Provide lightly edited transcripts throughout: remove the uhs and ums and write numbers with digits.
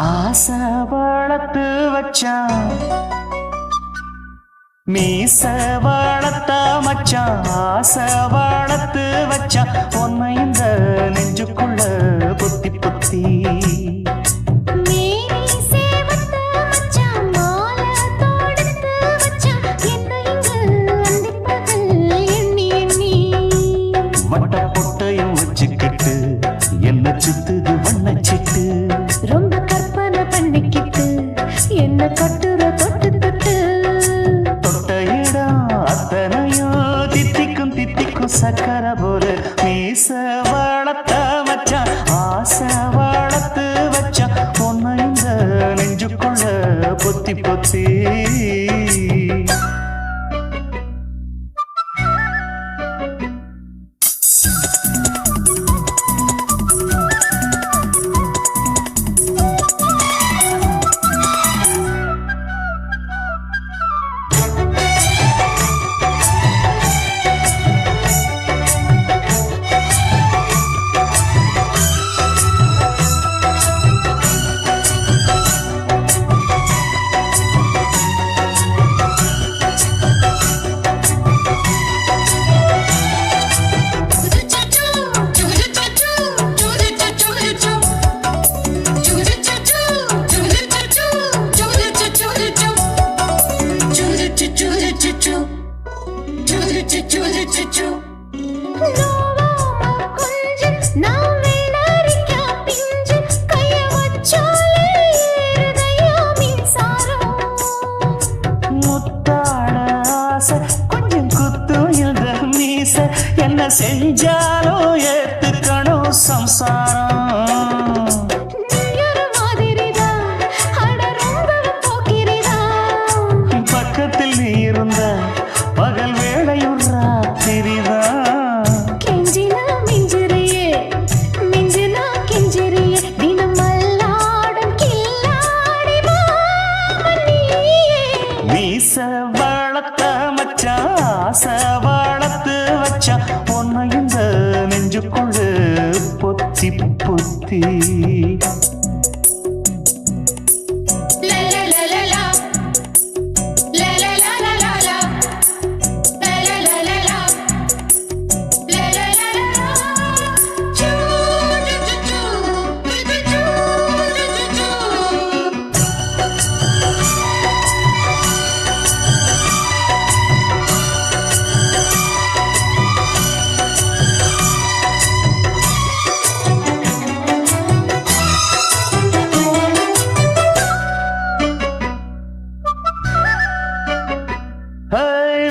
ஆசை வளர்த்து வச்சான் மீச வளர்த்த மச்சான். ஆசை வளர்த்து வச்சான் உன்னை இந்த நெஞ்சுக்குள்ள பொத்தி பொத்தி. வட்ட பொட்டையும் வச்சுக்கிட்டு என்ன சுத்துது வண்ணச்சிட்டு. ரொம்ப கற்பனை பண்ணிக்கிட்டு என்ன கட்டுற தொட்டு தொட்டு. தொட்ட இடம் அத்தனையும் தித்திக்கும் தித்திக்கும் சக்கர போல. மீச வளர்த்த மச்சான் ஆசை வளர்த்து வச்சான் உன்னை இந்த நெஞ்சுக்குள்ள பொத்தி பொத்தி. கொஞ்சம் குத்தும் இந்த மீச என்ன செஞ்சாலும் ஏத்துக்கணும் சம்சாரம். பக்கத்தில் நீ இருந்த பகல் வேளையும் ராத்திரிதான். கெஞ்சினா மிஞ்சிறியே மிஞ்சினா கெஞ்சிறியே தினம் மல்லாடும் கில்லாடி மாமணியே. மீச வளர்த்த மச்சான் ஆசை வளர்த்து வச்சான் உன்னை இந்த நெஞ்சுக்குள்ள பொத்தி பொத்தி.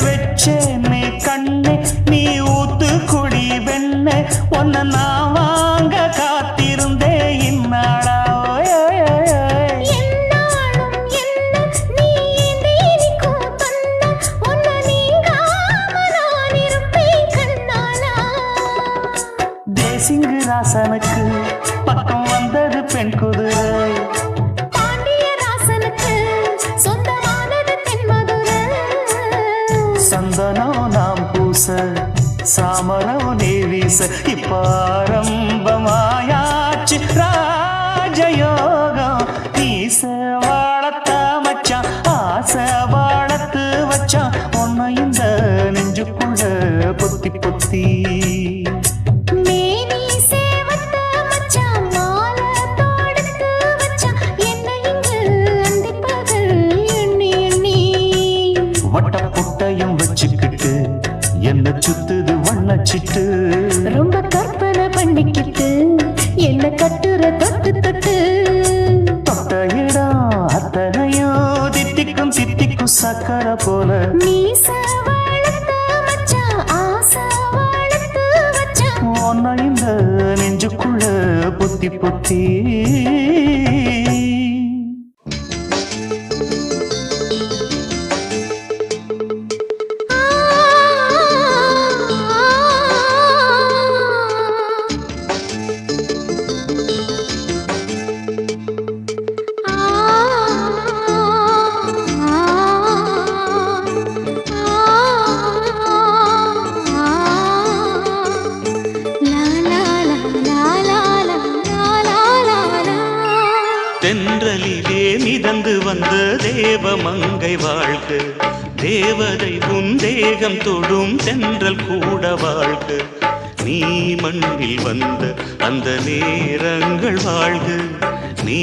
வெச்சேனே கண்ணே நீ ஊத்து குடி வெண்ணே உன்னை நான் வாங்க காத்திருந்தே இந்நாளா. தேசிங்கு ராசனுக்கு பக்கம் வந்தது பெண் குதிரை. சந்தனம் நாம் பூச சாமரம் நீ வீச இப்பாரம்பமாயாச்சு ராஜயோகம். நீச வாழத்த மச்சான் ஆசை வாழத்து வச்சான் உன்னை இந்த நெஞ்சுக்குள்ள பொத்தி பொத்தி. வட்ட பொட்டையும் வச்சுக்கிட்டு என்ன சுத்துது வண்ணச்சிட்டு. ரொம்ப கற்பனை பண்ணிக்கிட்டு என்ன கட்டுற தொட்டு தொட்டு. தொட்ட இடம் அத்தனையும் தித்திக்கும் தித்திக்கும் சக்கர போல. மீச வளர்த்த மச்சான் ஆசை வளர்த்து வச்சான் உன்னை இந்த நெஞ்சுக்குள்ள பொத்தி பொத்தி. la la la la la la la la la. தென்றலிலே மிதந்து வந்த தேவமங்கை வாழ்க, தேவதை உன் தேகம் தொடும் தென்றல் கூட வாழ்க. நீ மண்ணில் வந்த அந்த நேரங்கள் வாழ்க, நீ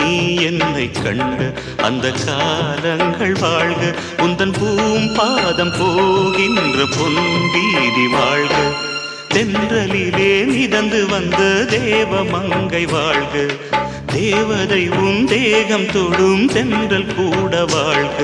என்னை கண்ட அந்த காலங்கள் வாழ்க. உந்தன் பூம்பாதம் போகின்ற பொன்வீதி வாழ்க, தென்றலிலே மிதந்து வந்த தேவமங்கை வாழ்க, தேவதை உன் தேகம் தொடும் தென்றல் கூட வாழ்க.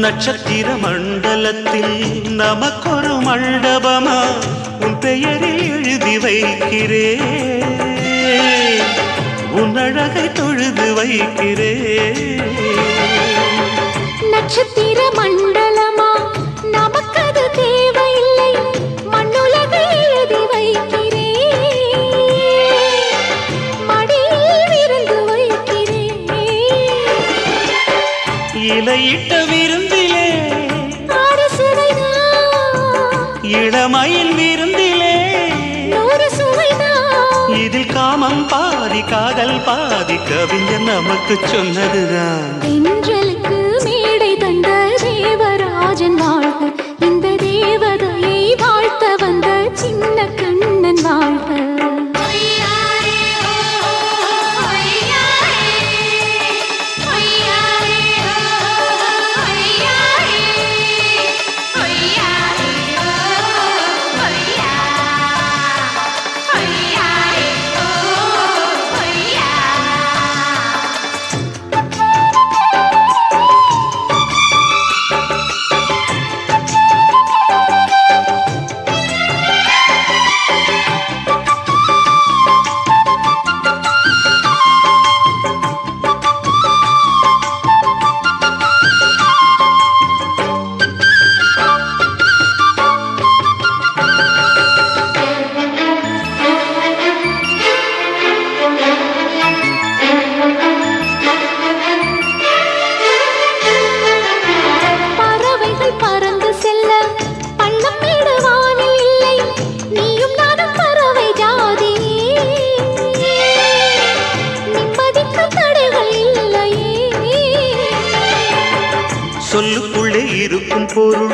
நட்சத்திர மண்டலத்தில் நமக்கொரு மண்டபமா உன் பெயரில் எழுதி வைக்கிறேன், உன் அழகை தொழுது வைக்கிறேன். நட்சத்திர மண்டலமா நமக்கது தேவையில்லை, மண்ணுலகை எழுதி வைக்கிறேன், மடியில் விருந்து வைக்கிறேன். இலையிட்ட விருந்திலே இளமயில் விருந்திலே நூறு சுவைதான். இதில் காமம் பாதி காதல் பாதி கவிஞர் நமக்கு சொன்னதுதான். தென்றலுக்கு மேடை தந்த தேவராஜன் வாழ்க, இந்த தேவதையை வாழ்த்த வந்த சின்ன கண்ணன் வாழ்க. சொல்லுக்குள்ளே இருக்கும் பொருள்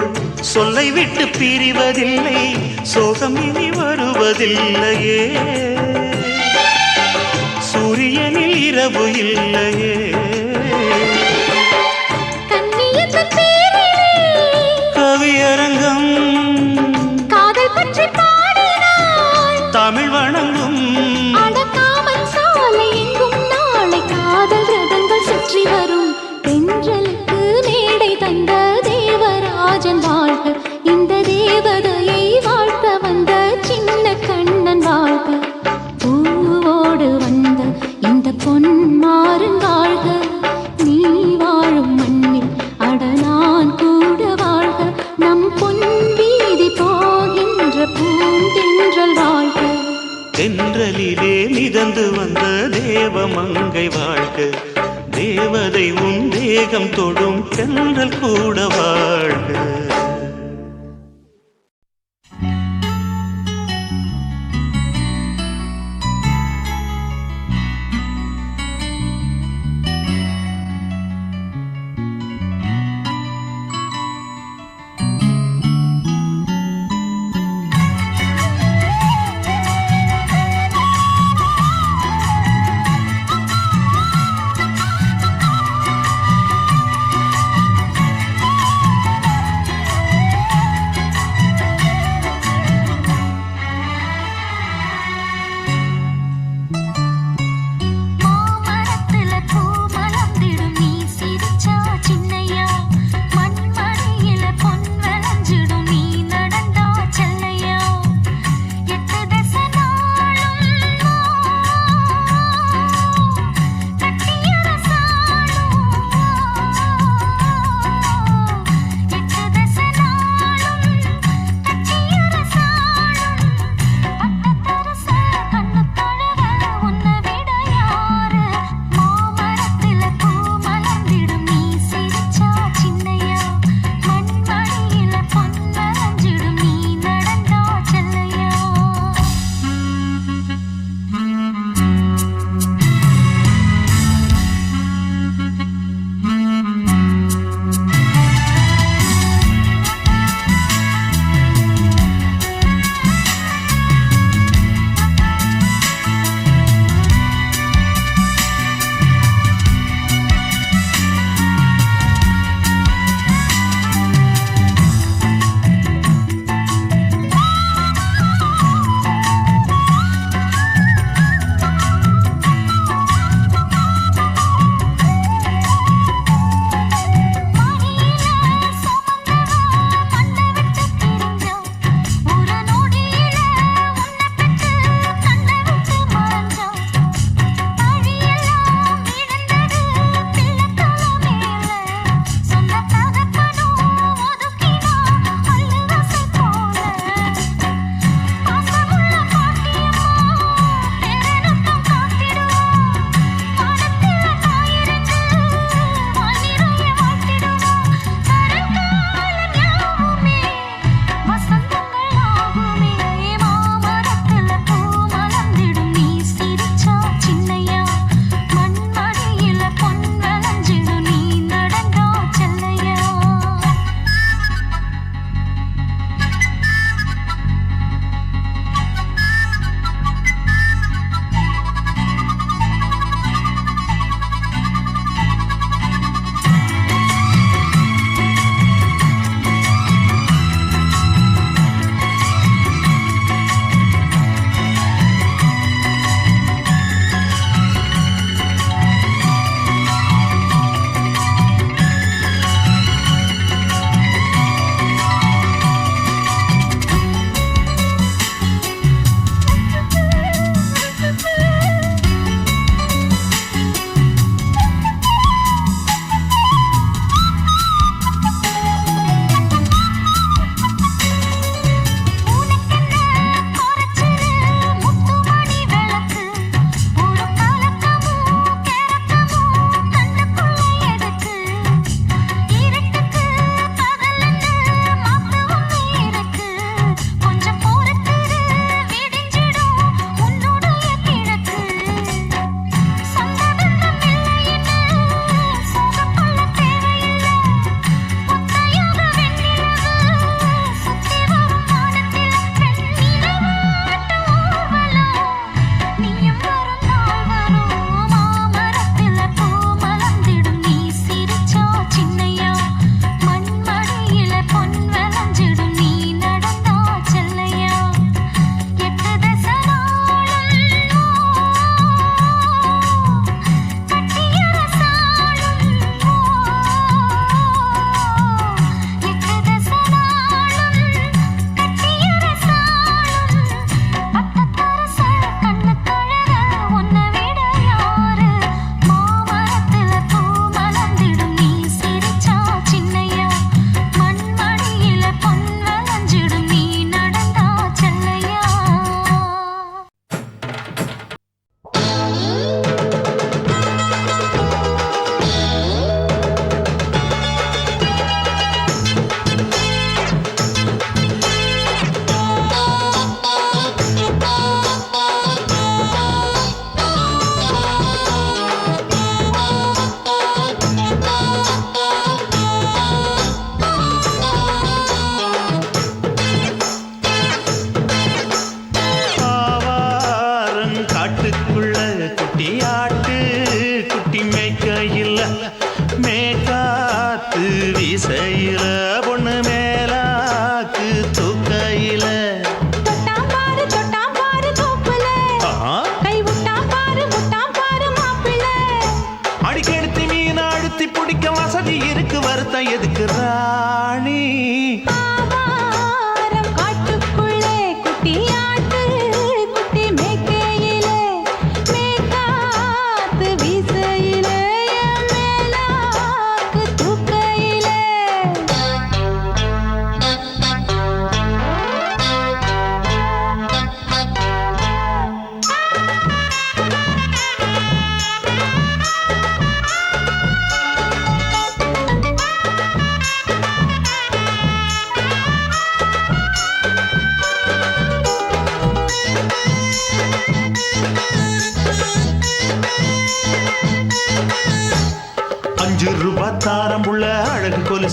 சொல்லை விட்டு பிரிவதில்லை, சோகம் இனி வருவதில்லையே, சூரியனில் இரவு இல்லையே. கவியரங்கம் காதல் பற்றி பாடினாள், தமிழ் வணங்கும் அடக்காமன் சாலை எங்கும் நாளை காதல் ரதங்கள் சுற்றி வரும். தென்றலுக்கு மேடை தந்த தேவராஜன் வாழ்க, இந்த தேவதையை வாழ்த்த வந்த சின்ன கண்ணன் வாழ்க. பூவோடு வந்த இந்த பொன்மாறன் வாழ்க, நீ வாழும் மண்ணில் அட நான் கூட வாழ்க. நம் பொன் வீதி போகின்ற பூந்தென்றல் வாழ்க, தென்றலிலே மிதந்து வந்த தேவமங்கை வாழ்க, தேவதை உன் தேகம் தொடும் தென்றல் கூட வாழ்க.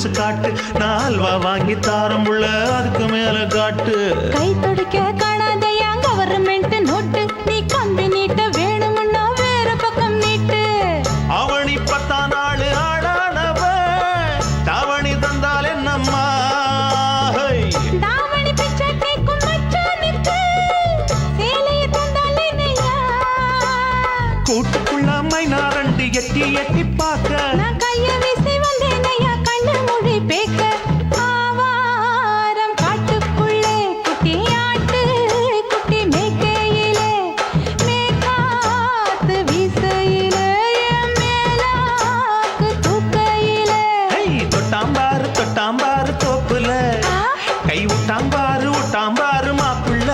கொலுசு காட்டு, நான் அல்வா வாங்கி தாரம் புள்ள அதுக்கு மேல காட்டு. கை துடிக்க காணாதையா கவர்மெண்ட் நோட்டு, நீ கம்பி நீட்ட வேணும்னா வேற பக்கம் நீட்டு. அவனி 10 நாள் ஆடானவ தாவணி தந்தால் என்னம்மா? தாவணி பிச்சை கேக்கும் மச்சானுக்கு சேலையை தந்தால் என்னையா? கூட்டுக்குள்ள மைனாரண்டி எட்டி எட்டி பார்க்க, நான் கைய வீசி வந்தேனையா கண்ணு மொழி பேக்க. ஆவாரம் காட்டுக்குள்ளே குட்டி ஆட்டு குட்டி மேய்க்கையிலே, மேற்காத்து வீசையிலே, என் மேலாக்கு தூக்கையிலே. தொட்டாம்பாரு தொட்டாம்பாரு தோப்புல, கை விட்டாம்பாரு விட்டாம்பாரு மாப்புள்ள.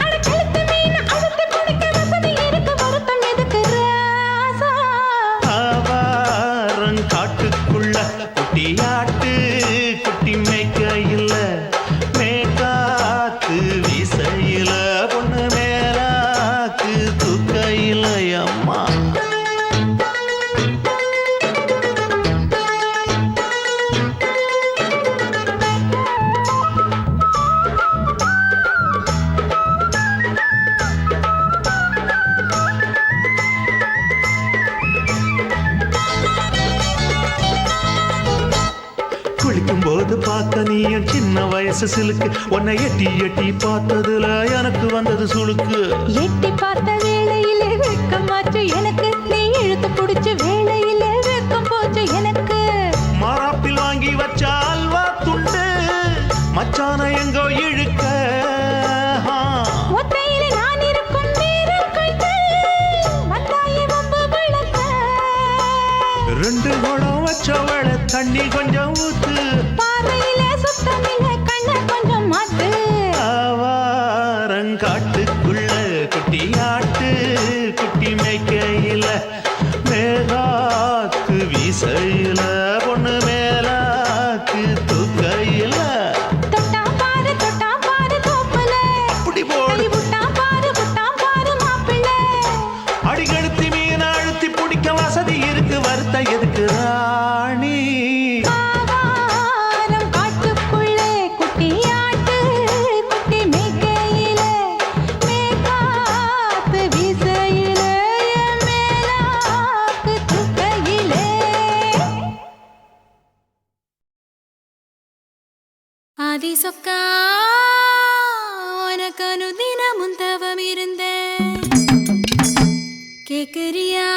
அட கழுத்து மீன் அழுத்து பிடிக்க வசதி இருக்கு, வருத்தம் எதுக்கு ராசா? ஆவாரம் காட்டுக்குள்ள குட்டியாட்டு குட்டி மேய்க்கையில, மேற்காத்து வீசையில, பொண்ணு மேலாக்கு தூக்கையில. அம்மா குளிக்கும் போது பார்த்த நீயும் சின்ன வயசு சிலுக்கு, உன்னை எட்டி எட்டி பார்த்ததுல எனக்கு வந்தது சுளுக்கு. எட்டி பார்த்த வேளையிலே வெட்கம் மாற்று எனக்கு, நீ இழுத்து பிடிச்ச வேளையிலே வெட்கம் போச்சு எனக்கு. மாறாப்பில் வாங்கி வச்ச அல்வா துண்டு மச்சான எங்கோ இழுக்க. ஒத்தையிலே நான் இருக்கும் நேரம் கண்டு வந்தாயே வம்பு விளக்க. 2 குடம் வச்சவள தண்ணி கொஞ்சம் ஊத்து, பார்வையிலே சுத்தமில்ல கண்ண கொஞ்சம் மாத்து. ஆவாரங்காட்டுக்குள்ள குட்டியாட்டு குட்டி மேய்க்கையில, மேலாக்கு வீசையில, பொண்ணு மேலாக்கு தூக்கையில. தொட்டாம் பாரு தோப்புல, அப்படி போடு கை விட்டாம் பாரு மாப்பிள்ளை. அடிகழுத்தி மீன் அழுத்தி பிடிக்க வசதி இருக்கு, வருத்த எதுக்கு ராணி? ஆவாரம் காட்டுக்குள்ளே குட்டியாட்டு குட்டி மேய்க்கையிலே, மேற்காத்து வீசையிலே, என் மேலாக்கு தூக்கையிலே. ஆதி சொக்கா உனக்கு அனுதினமும் தவம் இருந்தேன், கேக்குறியா?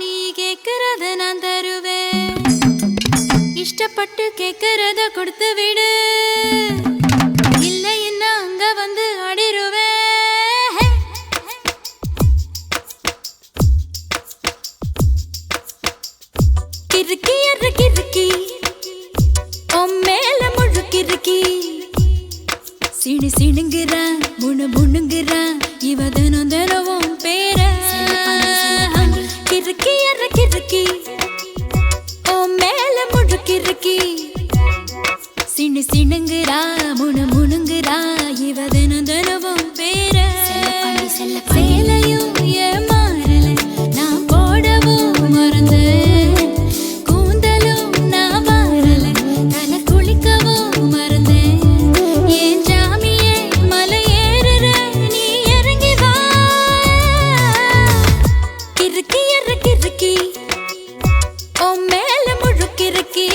நீ கேக்குறத நான் தருவேன், இஷ்டப்பட்டு கேக்குறத கொடுத்து விடு, இல்லை என்ன அங்க வந்து அடிருவேன். கிறுக்கி எற கிறுக்கி மேல முழுக்கிறுக்கி, சிணு சிணுங்குறான் முணு முணுங்குறான் இவ தினம் தினமும் பேர. கிறுக்கி எற கிறுக்கி மேல முழுக்கிறுக்கி, சிணு சிணுங்குறா முணு முணுங்குறா இவ தினம் தினமும் பேர. சேலையும் ஏன் மாறல, நான் போடவும் மறந்தேன், கூந்தலும் நான் மாறல, தலை குளிக்கவும் மறந்தேன். ஏன் ஜாமியே மலை ஏறுற, நீ இறங்கி வா. கிறுக்கி எற கிறுக்கி மேல முழுக்கிறுக்கி.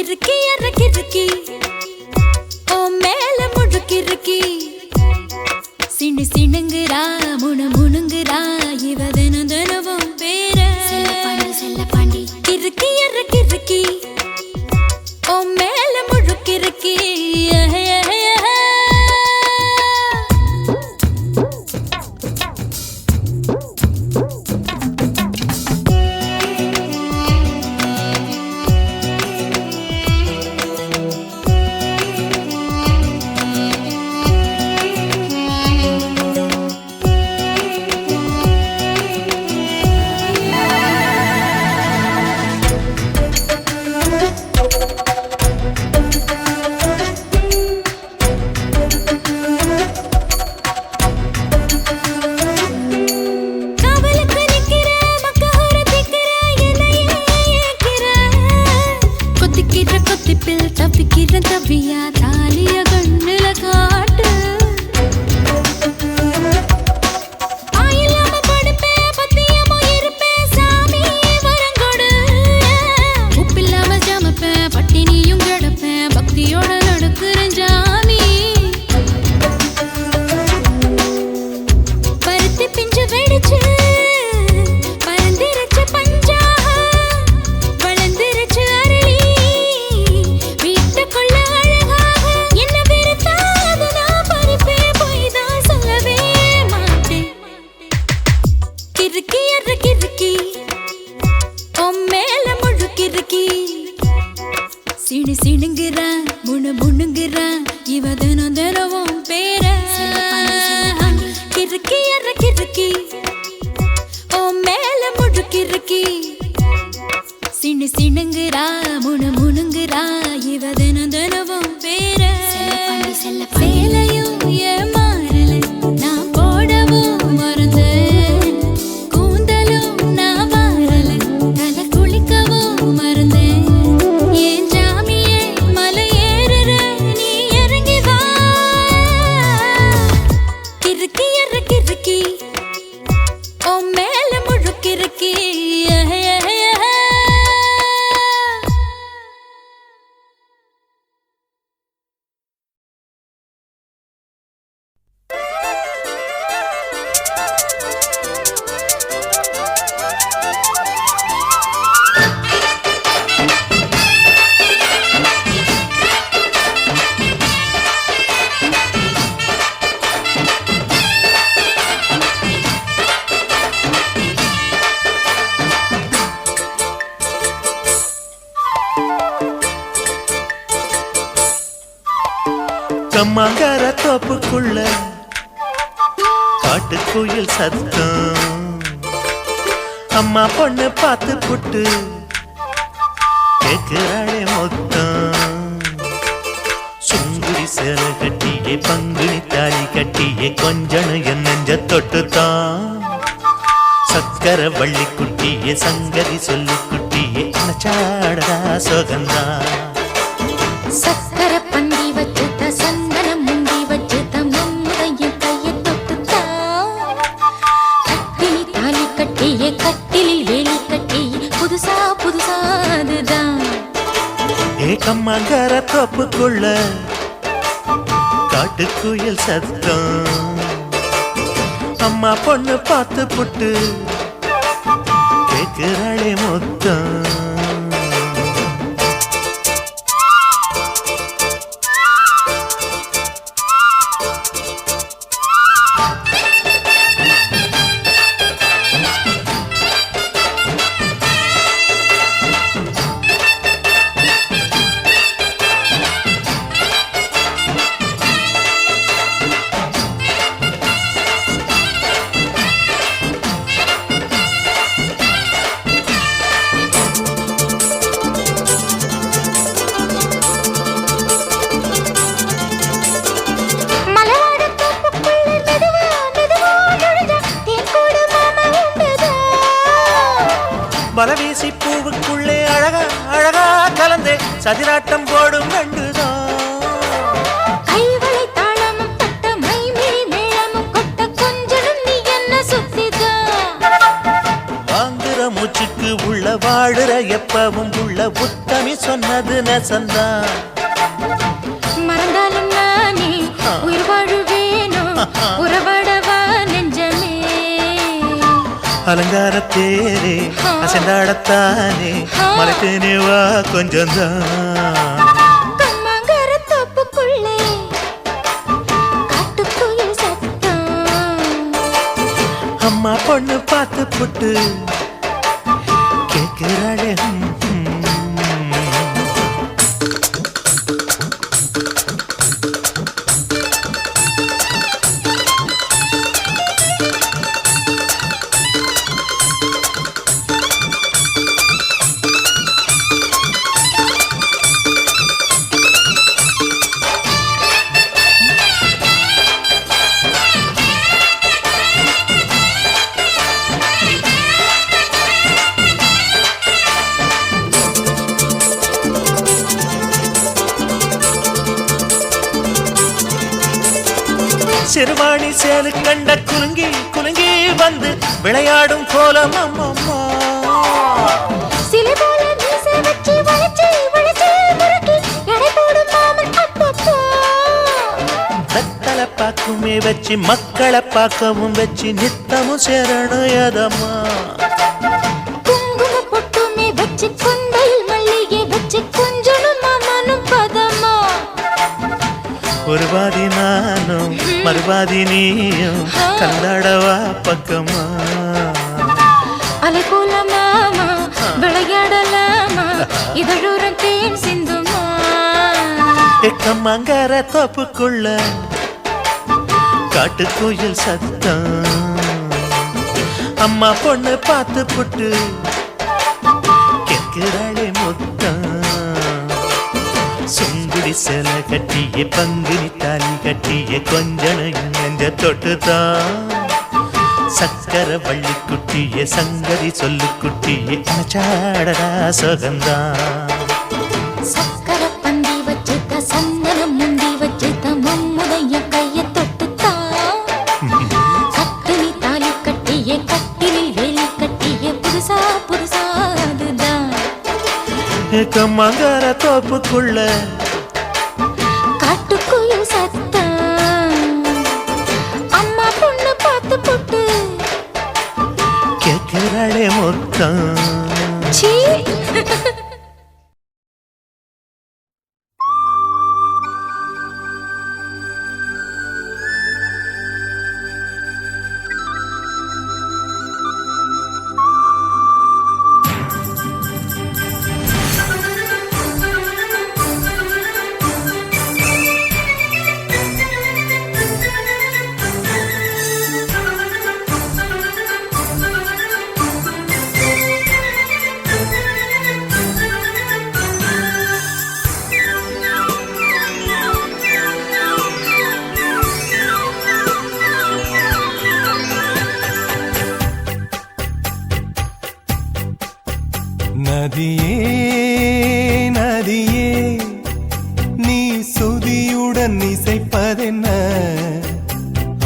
கிறுக்கி அற கிறுக்கி ஓ மேல முழுக்கிறுக்கி சிண்டு சிணுங்குறா முணு முணுங்குறா இவ தினம் தினமும் பேர செல்ல பாண்டி கிறுக்கி அற கிறுக்கி ஓ மேல முழுக்கிறுக்கி தவியா தாலிய கண்ணுல காட்டு ஆயில்லாம படுப்பே பத்தியமோ இருப்பே சாமி வரங்கொடு உப்பில்லாம ஜமப்பே பட்டினியும் கிடப்பே பக்தியோட நடக்குறேன் ஜாமி பருத்தி பிஞ்சு வெடிச்சு பறந்திருச்சு பஞ்சா வளர்ந்திருச்சு அரளி வீட்டுக்குள்ள அழகாக என்ன வெறுத்தாது நான் பறிப்பே போய் தான் சொல்லவே மாட்டேன் கிறுக்கி அற கிறுக்கி மேல முழு கிறுக்கி சிணு சிணுங்குறா முணு முணுங்குறா இவ தினம் தினமும் பேர கிறுக்கி அற கிறுக்கி மேல முழு கிறுக்கி சிண்டு சிணுங்குறா முணு முணுங்குறா இவ தினம் தினமும் பேர சேலையும் ஏமாறல நான் போடவும் மறந்து கூந்தலும் நான் வாரல தலை குளிக்கவும் மறந்தேன் ஏன் ஜாமியே மலை ஏறுற நீ இறங்கி வா கிறுக்கி அற கிறுக்கி ஓ மேல முழு கிறுக்கி கம்மாங்கார தோப்புக்குள்ள காட்டுக்குயில் சத்தம் அம்மா பொண்ணு பார்த்து புட்டு கேக்குறாளே மொத்தம் சுங்குடி சேலை கட்டியே பங்குனி தாலி கட்டியே கொஞ்சனு என் நெஞ்ச தொட்டுத்தான் சக்கர வள்ளி குட்டியே சங்கதி சொல்லு குட்டியே நச்சாடா சோகந்தா சக்கர பந்தி வச்சுட்ட சந்தனம் முந்தி வச்சுட்ட மம்முதையும் கையை தொட்டுத்தா கட்டினி தாலி கட்டியே கட்டிலில் வேலி கட்டியே புதுசா புதுசா அதுதான் ஏக்கம்மாங்கார தோப்புக்குள்ள காட்டுக்குயில் சத்தம் அம்மா பொண்ணு பார்த்து புட்டு கேக்குறாளே மொத்தம் பலவீசி பூவுக்குள்ளே அழகா அழகா கலந்தே சதிராட்டம் போடும் ரெண்டுதான் கைவளை தாளமும் தட்ட மைமிழி மேளமும் கொட்ட கொஞ்சம் நீ என்ன சுத்திதான் வாங்குற மூச்சுக்கு உள்ள வாடுற எப்பவும் உள்ள உத்தமி சொன்னது நெசந்தான். மறந்தாலும் நானே உயிர் வாழுவேனோ உறவாடவா நெஞ்சமே. அலங்காரத்தேரே அசைந்தாடத்தானே மலைத்தேனே வா கொஞ்சம்தான். கம்மாங்கர தோப்புக்குள்ளே காட்டுக்குயில் சத்தம். அம்மா பொண்ணு பார்த்து புட்டு கேட்கிறாளே. சிறுவாணி சேரு கண்ட குலுங்கி குலுங்கி வந்து விளையாடும் கோலம் அம்மம்மா. சிலை போல மீசை வச்சு வளைச்சு வளைச்சு முறுக்கி எடை போடும் மாமன் அப்பப்பா. வெத்தலை பாக்குமே வச்சு மக்களை பார்க்கவும் வச்சு நித்தமும் சேரணும் எதம்மா. குங்கும பொட்டுமே வச்சு கொண்டையில் மல்லிகை வச்சு கொஞ்சனும் மாமனும் பதமா. ஒரு பாதி நானும் மறுபாதி நீயும் கலந்தாடவா பக்கமா. அலை போல மாமா விளையாடலாமா இதழூரம் தேன் சிந்துமா. கம்மாங்கர தோப்புக்குள்ள காட்டுக்குயில் சத்தம். அம்மா பொண்ணு பார்த்து புட்டு கேட்கிறாளே முத்தம். சுங்குடி சேல கட்டிய பங்குனி தாலி கட்டிய கொஞ்சனையும் நெஞ்ச தொட்டுதான். சக்கர வள்ளி குட்டிய சங்கதி சொல்லு குட்டிய அனச்சாடடா சுகந்தான். சக்கர பந்தி வச்சுட்ட சந்தனம் முந்தி வச்சுட்ட மம்முடைய கைய தொட்டுத்தான். கட்டினி தாலி கட்டிய கட்டிலில் வேலி கட்டிய புதுசா புதுசா அதுதான். கம்மாங்கர தோப்புக்குள்ள காட்டுக்குயில் சத்தம். அம்மா பொண்ணு பார்த்து போட்டு கேட்கிறாளே மொத்தம். சீ. நதியே நதியே நீ சுதியுடன் இசைப்பதென்ன.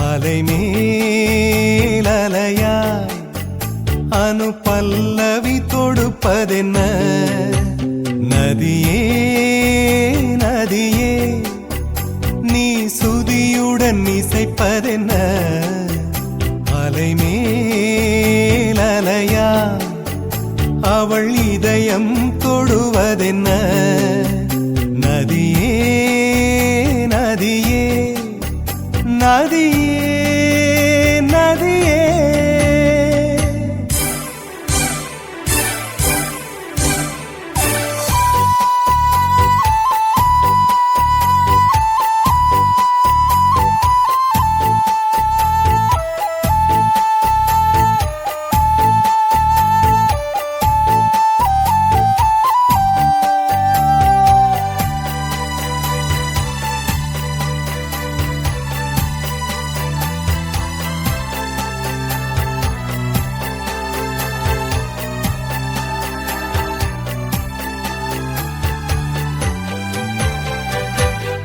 அலை மேல் அலையாய் அனு பல்லவி தொடுப்பதென்ன. நதியே நதியே நீ சுதியுடன் இசைப்பதென்ன. அலை மேல் அலையாய் அவள் இதயம் தொடுவதென்ன. நதியே நதியே நதியே நதியே.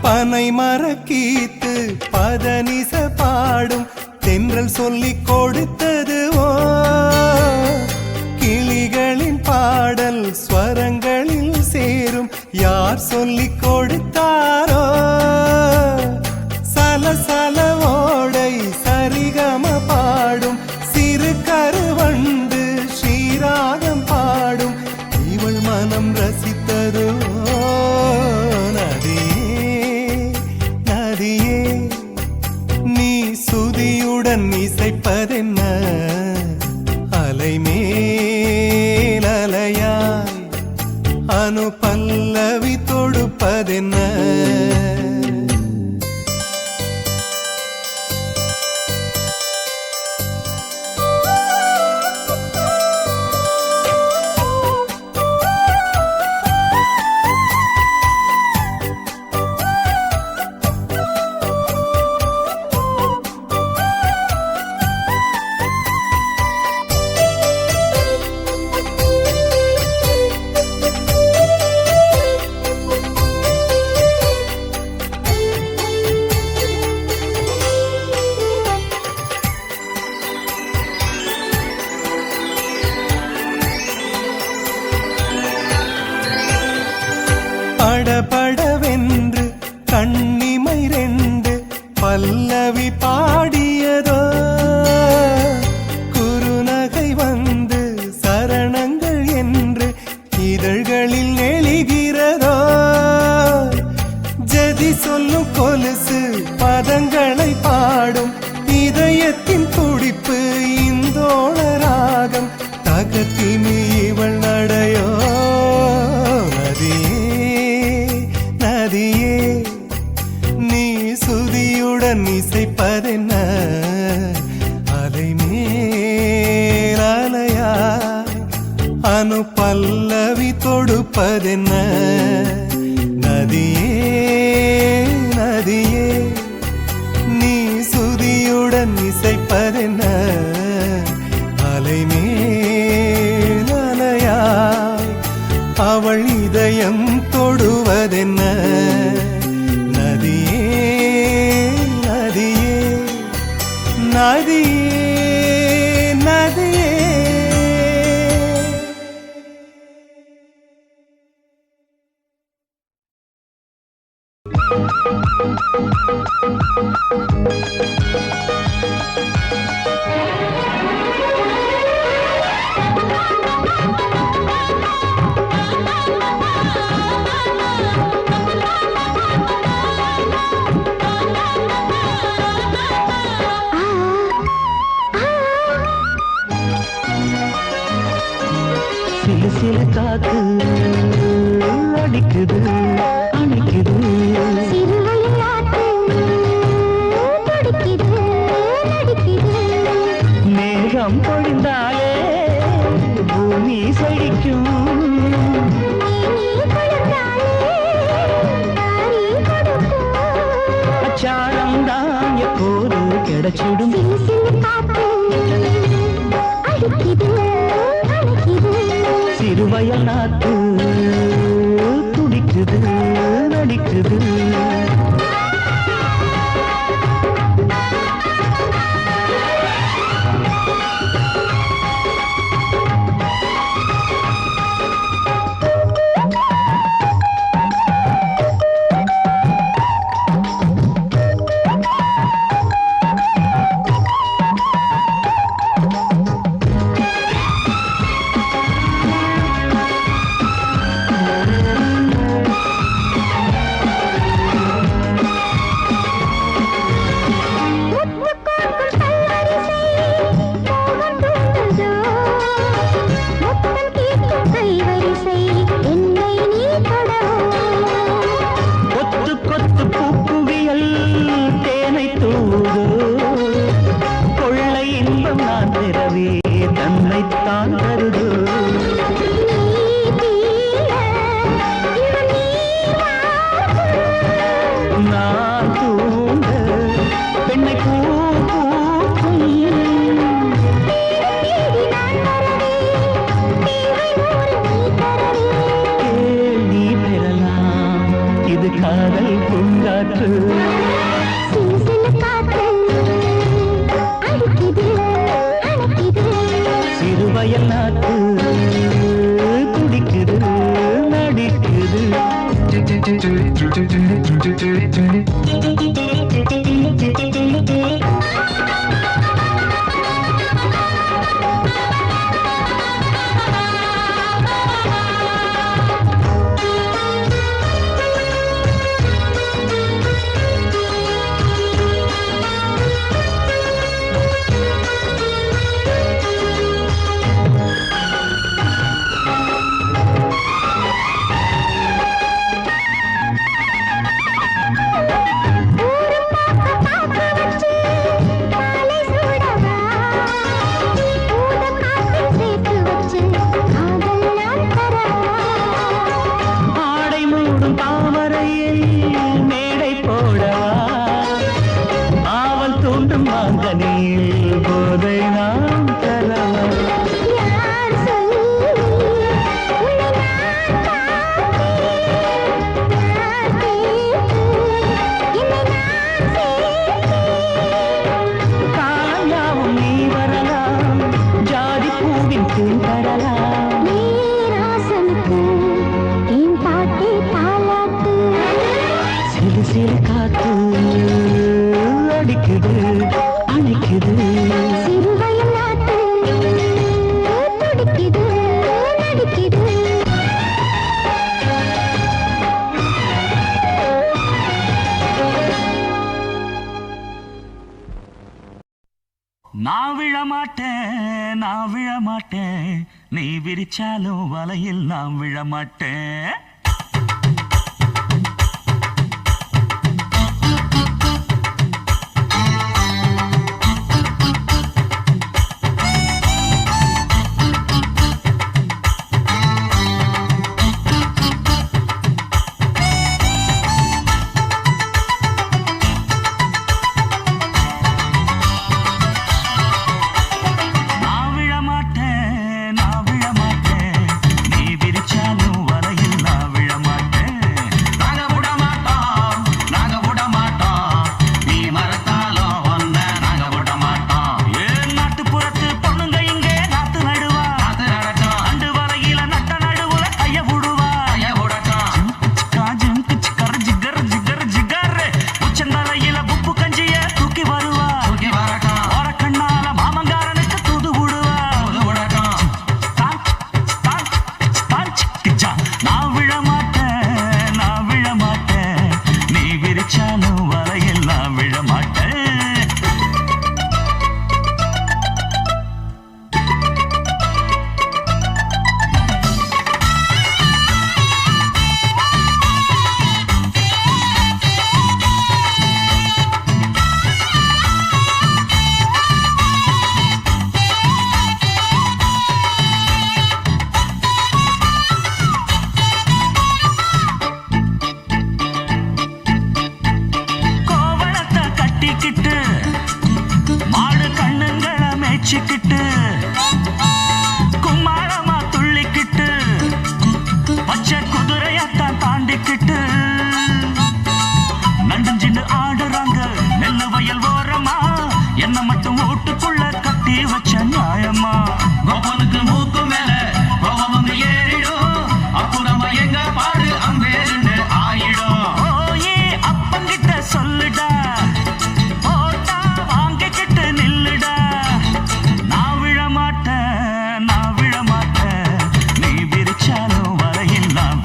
பனை மரக்கீத்து பதனிச பாடும் தென்றல் சொல்லிக் கொடுத்தது ஓ. கிளிகளின் பாடல் ஸ்வரங்களில் சேரும் யார் சொல்லிக் கொடுத்தாரோ சலசல ஓடை சரிகம பாடும் சிறு கருவண்டு ஸ்ரீராகம் பாடும் இவள் மனம் ரசித்ததோ நதியே நதியே நீ சுதியுடன் இசைப்பதென்ன அலை மேல் அலையாய் அனு பல்லவி தொடுப்பதென்ன படபடவென்று கண்ணிமை ரெண்டு பல்லவி பாடியதோ குறுநகை வந்து சரணங்கள் என்று இதழ்களில் நெளிகிறதோ ஜதி சொல்லும் கொலுசு பதங்களை பாடும் இதயத்தின் துடிப்பு இந்தோள ராகம் தகத்திமி இவள் நடையோ நதியே நீ சுதியுடன் இசைப்பதென்ன அலை மேல் அலையாய் அனு பல்லவி தொடுப்பதென்ன நதியே நதியே நீ சுதியுடன் இசைப்பதென்ன அலை மேல் அலையாய் அவள் இதயம் தொடுவதென்ன நதியே நதியே நதியே நதியே சில காத்து அடிக்குது அணைக்குது மேகம் பொழிந்தாலே பூமி செழிக்கும் அச்சாரம் தான் எப்போது கிடைச்சிடும் சிறுவயல் நாத்து துடிக்குது நடிக்குது சிறுவயல் நாட்டு ஆடை மூடும் தாமரையில் மேடை போடவா ஆவல் தூண்டும் மாங்கனியில் போதை நாம் தரவா காயாவும் நீ வரலாம் ஜாதி பூவின் தேன் தரலாம் சிறு சிறு காத்து அடிக்குது அணைக்குது நான் விழமாட்டேன் நான் விழமாட்டேன் நீ விரிச்சாலும் வலையில் நான் விழமாட்டேன் நான் விழமாட்டேன் நீ விரிச்சாலும் வலையில் நான்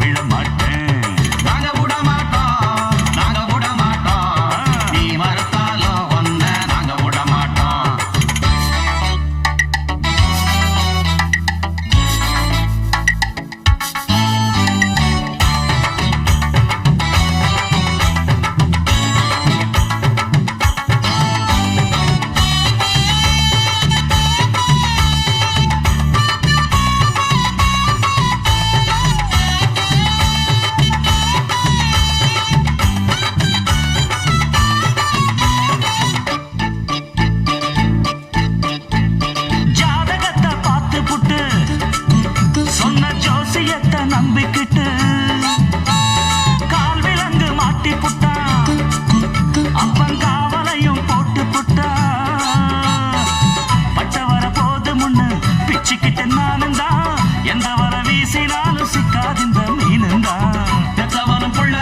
விழமாட்டேன் எந்த வர வீசினாலும் சிக்காதிந்த மீனுந்தா பெற்றவனும் புள்ள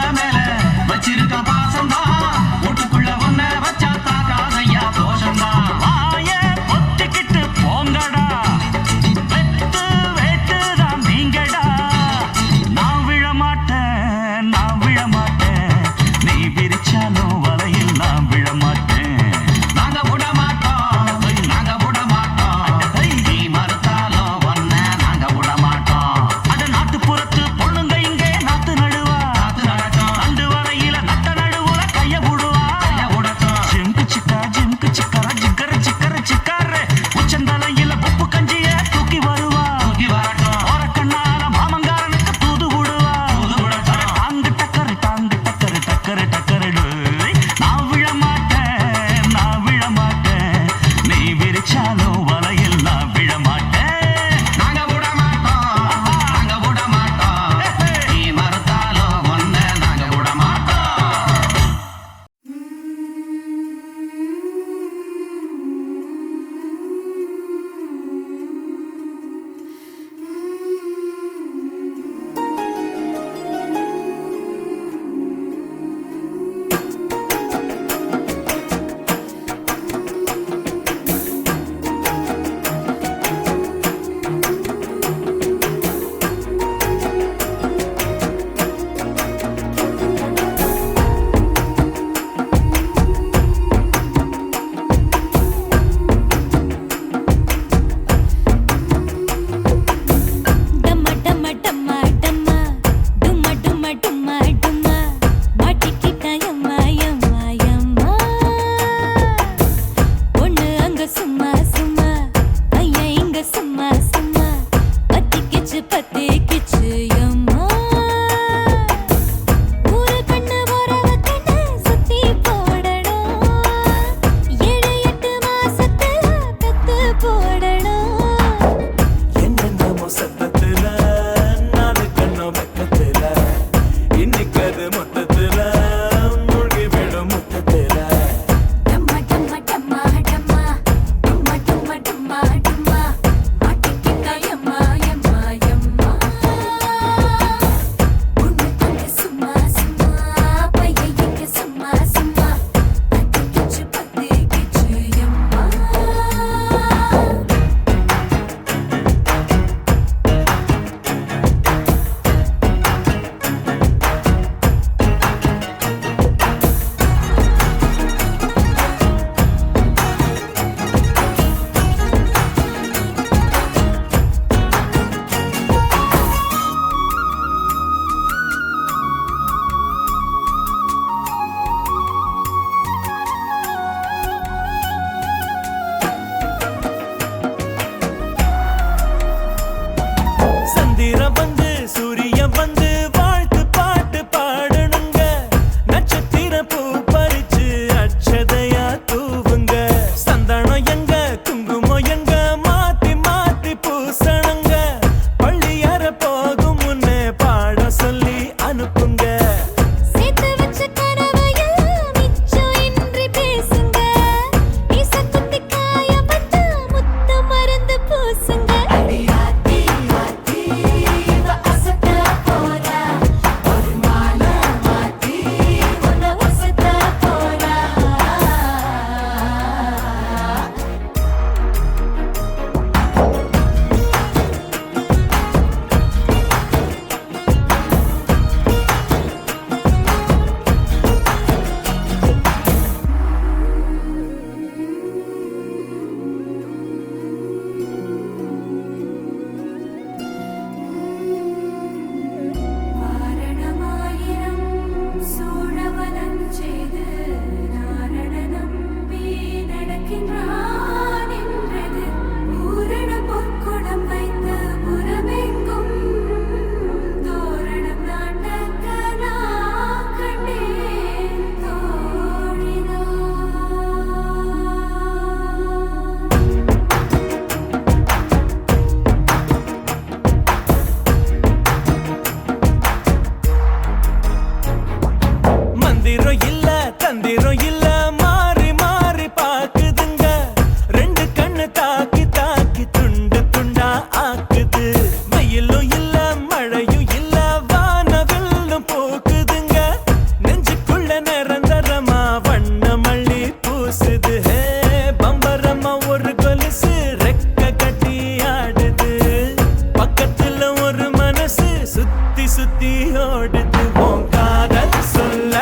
ஓடுது உன் காதல் சொல்ல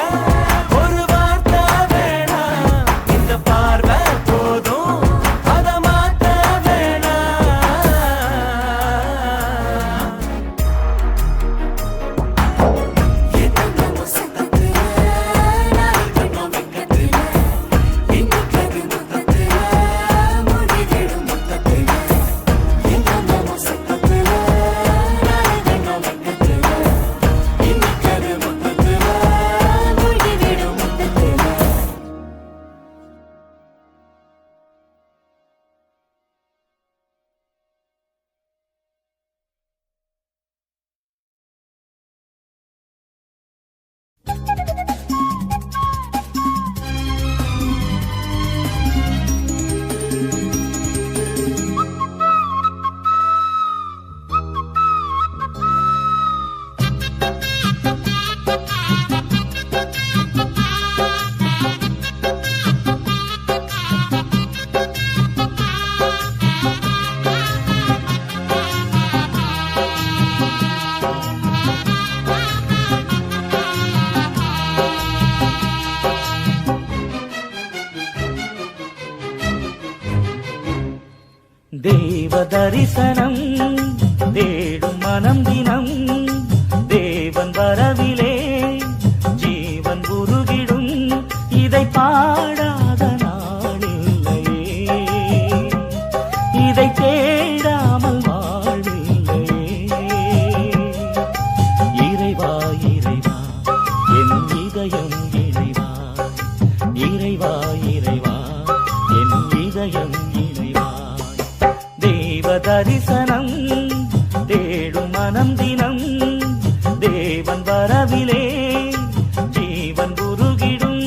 ஒரு வார்த்தை வேணாம் இந்த பார்வை போதும் அத மாத்த வேணாம் என்னென்ன சத்தத்துல நாளைக்கு நோக்கத்துல இன்னைக்கு மொத்தத்துல முடிவிடும் மொத்தத்துல என்னென்ன சத்தத்துல நாளைக்கு நோக்கத்துல இன்னைக்கு மொத்தத்துல முடிவிடும் மொத்தத்துல தேவ தரிசனம் தேடும் மனம் தினம் தேவன் வரவிலே ஜீவன் உருகிடும் இதை பாடாத நாளில்லையே இதை தேடாமல் வாழ்வில்லையே இறைவா இறைவா என் இதயம் இறைவா இறைவா இறைவா என் இதயம் இறைவா தேவ தரிசனம் தேடும் மனம் தினம் தேவன் வரவிலே ஜீவன் உருகிடும்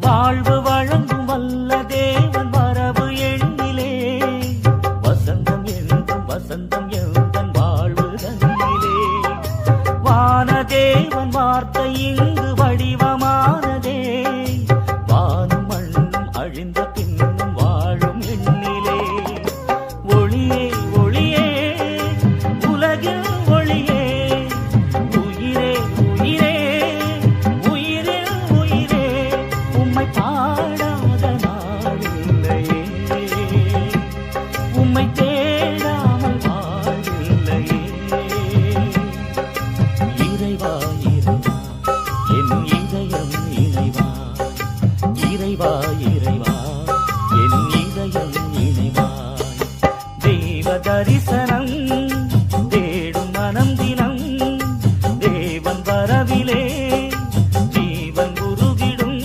வாழ்வு வழங்கும் வல்ல தேவன் வரவு எண்ணிலே வசந்தம் என்றும் வசந்தம் எந்தன் வாழ்வு தன்னிலே வானதேவன் வார்த்தை இங்கு வடிவமானதே வானும் மண்ணும் அழிந்த பின்னும் வாழும் எண்ணிலே ஒளியே ஒளியே உலகில் ஒளியே உயிரே உயிரே உயிரில் உயிரே உம்மை பாடாத நாளில்லையே உம்மை தேடாமல் வாழ்வில்லையே இறைவா இறைவா என் இதயம் இறைவா இறைவா இறைவா என் இதயம் இறைவா தேவ தரிசனம் தேடும் மனம் தினம் தேவன் வரவிலே ஜீவன் உருகிடும்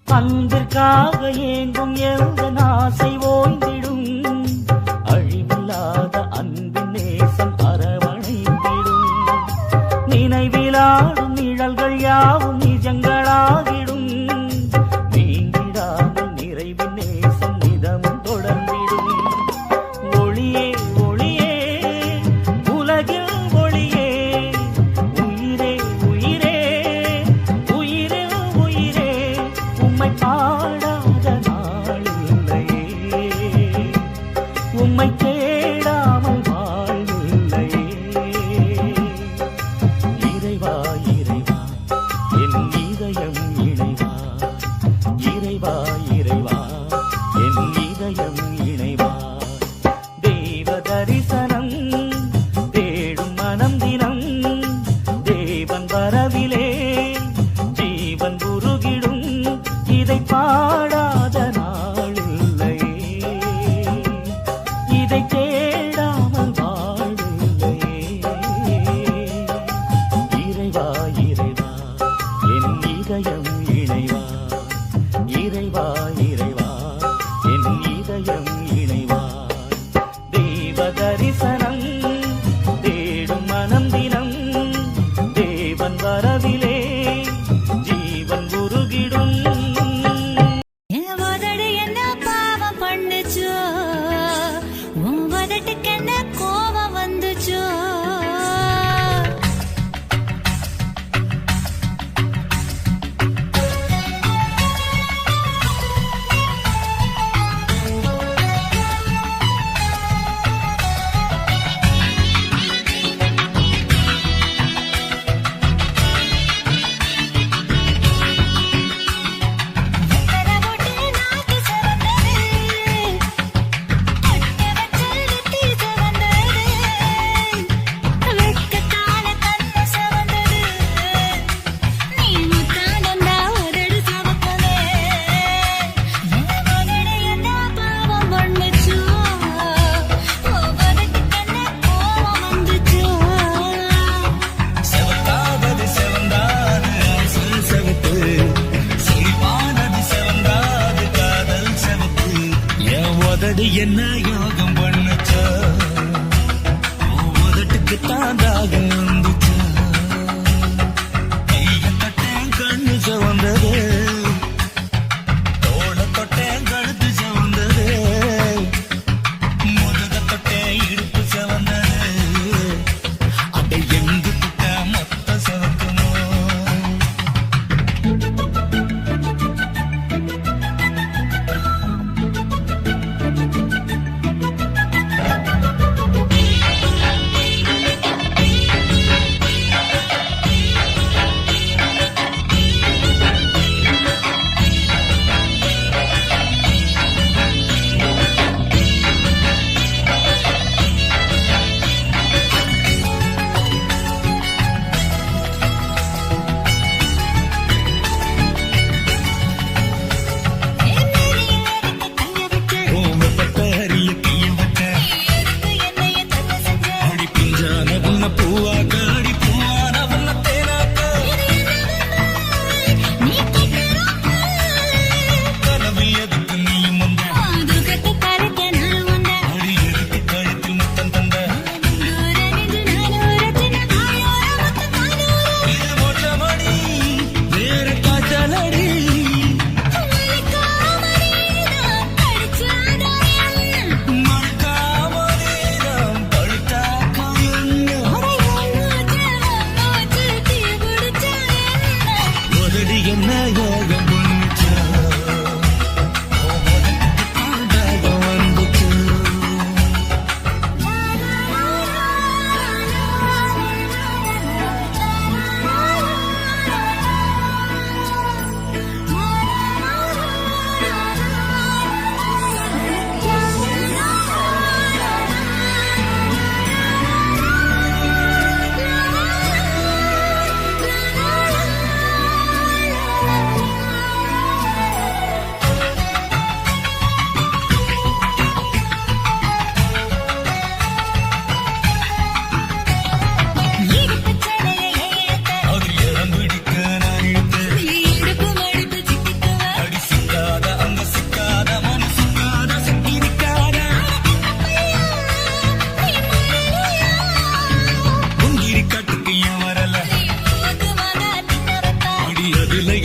அன்பிற்காக ஏங்கும் எந்த ஆசை ஓய்ந்திடும் அழிவில்லாத அன்பின் நேசம் அரவணைத்திடும் நினைவிலாடும் நிழல்கள் யாவும் நிஜங்களாகிடும் நீங்கிடாமல் நிறைவின் நேசம் நிதமும் தொடர்ந்திடும் ஒளியே ஒளியே உலகில் ஒளியே உயிரே உயிரே உயிரில் உயிரே உம்மை பாடாத நாளில்லையே உம்மை தேடாமல் வாழ்வில்லையே இறைவா இறைவா என் உதடு என்ன யோகம் பண்ணுச்சா உதட்டுக்கு தாண்டாக வந்துச்சா கைய தொட்டேன் கண்ணு சவந்தது தோள தொட்டேன் கழுத்து சவந்தது முதுக தொட்டேன் இடுப்பு சவந்தது அதை எங்கு தொட்ட மொத்த சவக்குமோ என்ன யோகம் பண்ணுச்சா வந்துச்சு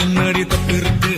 என்னடி தப்பு இருக்கு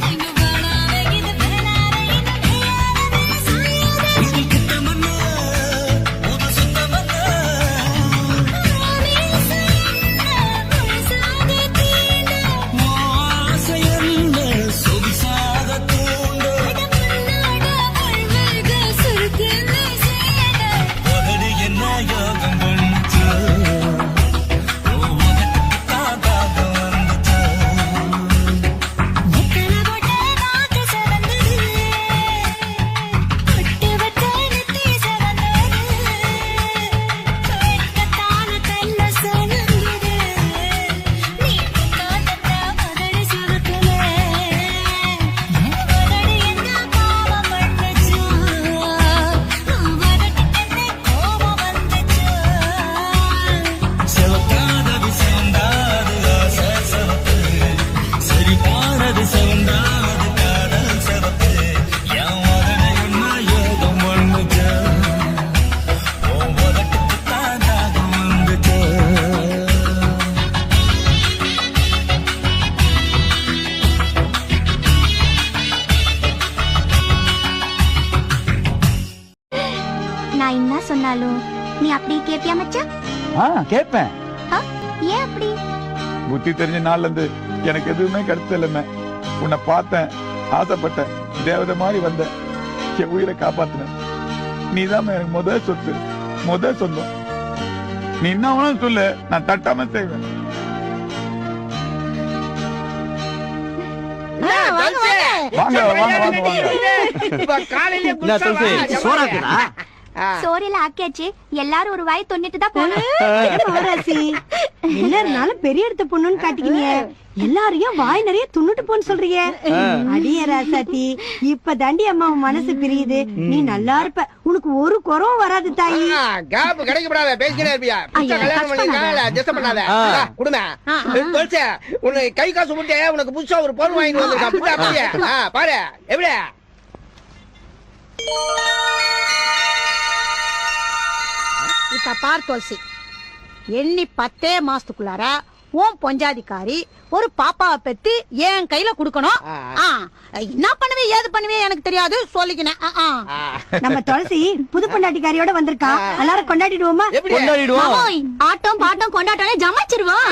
நான் என்ன சொன்னாலும் நீ அப்படி கேப்பியா மச்சான்? கேட்பேன். ஏன் அப்படி? புத்தி தெரிஞ்ச நாள்ல இருந்து எனக்கு எதுவுமே கிடைச்ச இல்லைமே. உன்னை பார்த்தேன், ஆசைப்பட்டேன், தேவதை மாதிரி வந்த என் உயிரை காப்பாத்தின. நீதான் எனக்கு முதல் சொத்து, முதல் சொந்தம். நீ என்ன வேணாலும் சொல்லு, நான் தட்டாம செய்வேன். வாங்க வாங்க வாங்க வாங்க. சோறில ஆக்கியாச்சு, எல்லாரும் ஒரு வாய் தொண்ணிட்டு தான் போனோம். எல்லாருனாலும் பெரிய இடத்த பொண்ணுன்னு காட்டிக்கிங்க, எல்லாரையும் வாய் நிறைய துண்ணுட்டு போன்னு சொல்றீங்க. அடிய ராசாத்தி, இப்ப தாண்டி அம்மா மனசு பிரியுது. நீ நல்லா இருப்ப, உனக்கு ஒரு குறவும் வராது தாயி. கேப் கிடைக்கப்படாத, பேசிக்கிட்டே இருப்பியா? கல்யாணம் பண்ணிருக்கா, அட்ஜஸ்ட் பண்ணாத. குடும்ப உனக்கு கை காசு முட்டே, உனக்கு புதுசா ஒரு பொருள் வாங்கி வந்திருக்கான். பாரு எப்படி இப்ப பார் துளசி, எண்ணி 10 மாசத்துக்குள்ளார உன் பொஞ்சாதிக்காரி ஒரு பாப்பாவை பெத்து என் கையில குடுக்கணும். என்ன பண்ணுவே ஏது பண்ணுவே எனக்கு தெரியாது, சொல்லிக்கினேன். நம்ம துளசி புது பொண்டாட்டிக்காரியோட வந்திருக்கா, எல்லாரும் கொண்டாடிடுவோமா? ஆட்டம் பாட்டம் கொண்டாட்டாலே ஜமாச்சிருவோம்.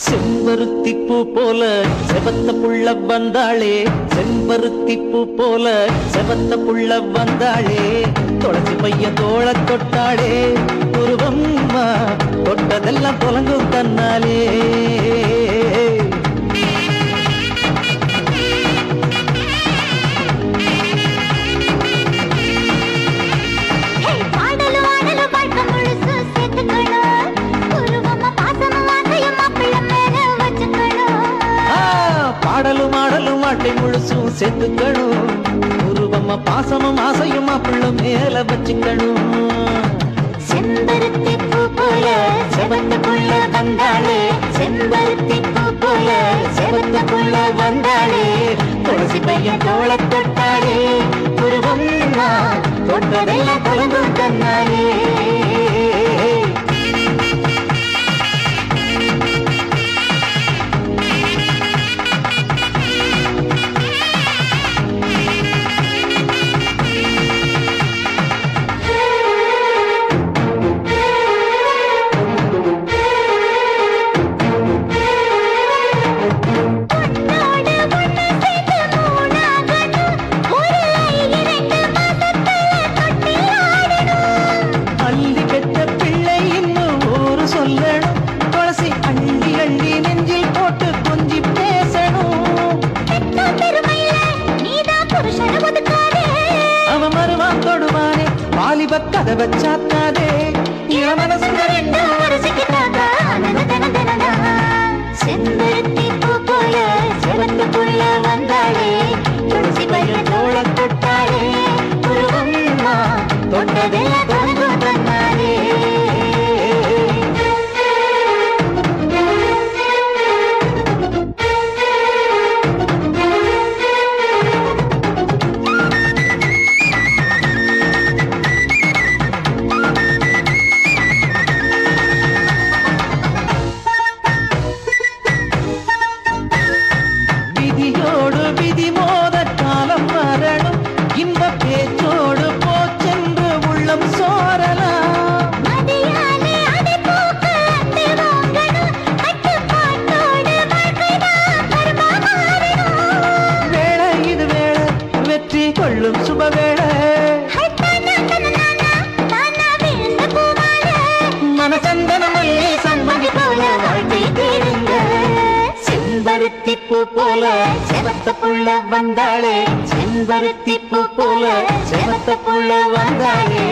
செம்பருத்தி பூ போல செவத்த புள்ள வந்தாளே, செம்பருத்தி பூ போல செவத்த புள்ள வந்தாளே, துளசி பையன் தோள தொட்டாளே, உருவம்மா தொட்டதெல்லாம் தொலங்கும் தன்னாலே. பாடலும் ஆடலும் வாட்டை முழுசும் சேர்த்துக்கணும், உருவமா பாசமும் ஆசையும் மாப்பிள்ள மேல வச்சுக்கணும். செம்பருத்தி பூ போல செவந்த புள்ள வந்தாளே, செம்பருத்தி பூ போல செவந்த புள்ள வந்தாளே, துளசி பையன் தோள தொட்டாளே, உருவம் தொட்டதெல்லாம் தொலைந்தும் தன்னாலே. கதவை சாத்தாதே, செம்பருத்தி பூ போல செவந்த புள்ள வந்தாளே, துளசி பையன் தோள தொட்டாளே, உருவம் தொட்டதெல்லாம் தொலைந்தும் தன்னாலே. செம்பருத்தி பூ போல செவத்த புள்ள வந்தாளே, செம்பருத்தி பூ போல செவத்த புள்ள வந்தாளே,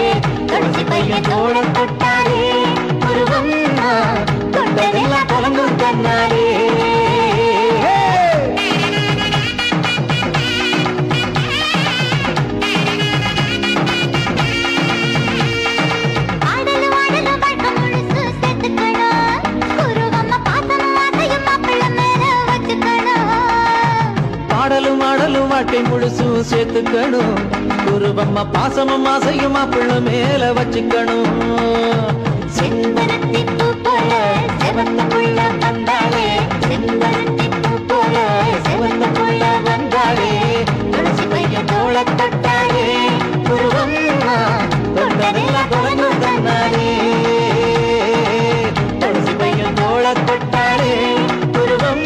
துளசி பையன் தோள தொட்டாளே, உருவம் தொட்டதெல்லாம் தொலைந்தும் தன்னாலே. பாடலும் ஆடலும் வாட்டை முழுசும் சேர்த்துக்கணும், உருவம்மா பாசமும் ஆசையும் மாப்பிள்ள மேல வச்சுக்கணும். செம்பருத்தி பூ போல செவந்த புள்ள வந்தாளே, செம்பருத்தி பூ போல செவந்த புள்ள வந்தாளே, துளசி பையன் தோள தொட்டாளே, உருவம் தொட்டதெல்லாம் தொலைந்தும் தன்னாலே. துளசி பையன் தோள தொட்டாளே, உருவம்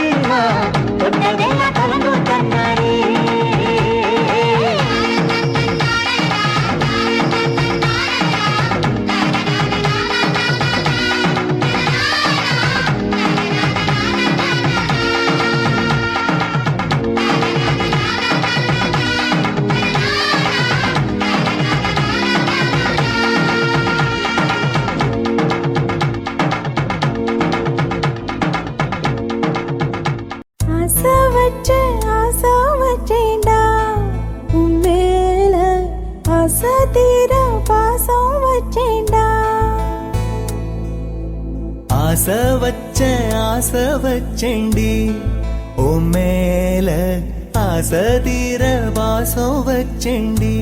தொட்டதெல்லாம் தொலைந்தும் தன்னாலே. ஆசை வச்சேன்டி உன் மேல ஆசதீர வாசம் வச்செண்டி